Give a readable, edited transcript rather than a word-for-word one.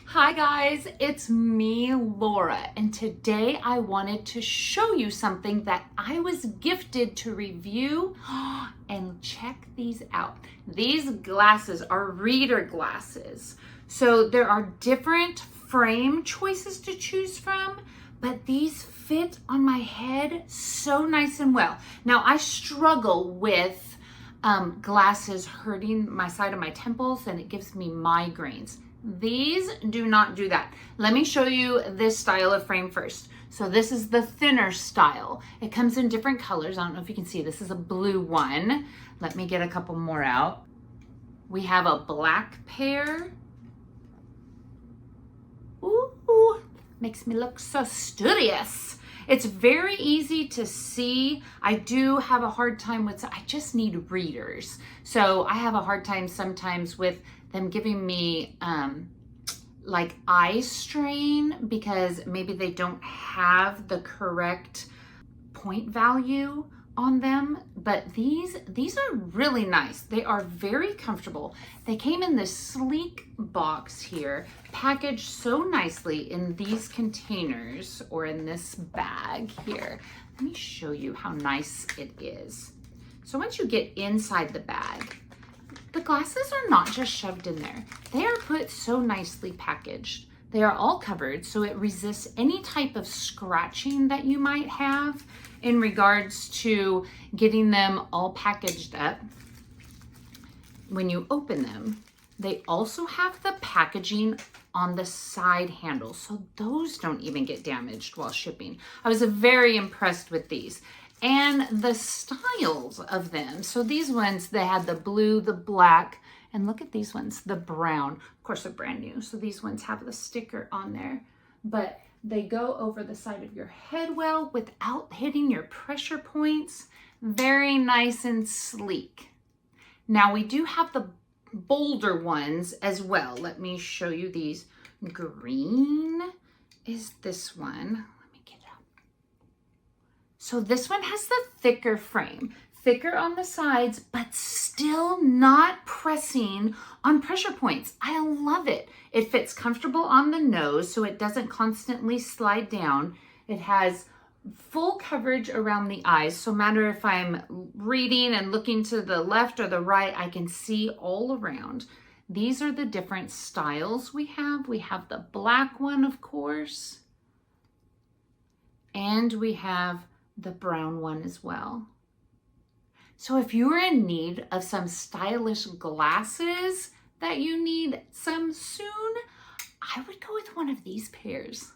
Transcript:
Hi guys, it's me, Laura, and today I wanted to show you something that I was gifted to review. And check these out. These glasses are reader glasses. So there are different frame choices to choose from, but these fit on my head so nice and well. Now I struggle with glasses hurting my side of my temples, and it gives me migraines. These do not do that. Let me show you this style of frame first. So this is the thinner style. It comes in different colors. I don't know if you can see, this is a blue one. Let me get a couple more out. We have a black pair. Ooh, makes me look so studious. It's very easy to see. I do have a hard time with, I just need readers. So I have a hard time sometimes with them giving me like eye strain because maybe they don't have the correct point value on them. But these are really nice. They are very comfortable. They came in this sleek box here, packaged so nicely in these containers or in this bag here. Let me show you how nice it is. So once you get inside the bag, the glasses are not just shoved in there. They are put so nicely packaged. They are all covered, so it resists any type of scratching that you might have in regards to getting them all packaged up. When you open them, they also have the packaging on the side handles, so those don't even get damaged while shipping. I was very impressed with these. And the styles of them. So these ones, they had the blue, the black, and look at these ones, the brown. Of course, they're brand new, so these ones have the sticker on there. But they go over the side of your head well without hitting your pressure points. Very nice and sleek. Now we do have the bolder ones as well. Let me show you these. Green is this one. So this one has the thicker frame, thicker on the sides, but still not pressing on pressure points. I love it. It fits comfortable on the nose, so it doesn't constantly slide down. It has full coverage around the eyes, so no matter if I'm reading and looking to the left or the right, I can see all around. These are the different styles we have. We have the black one, of course, and we have the brown one as well. So if you're in need of some stylish glasses that you need some soon, I would go with one of these pairs.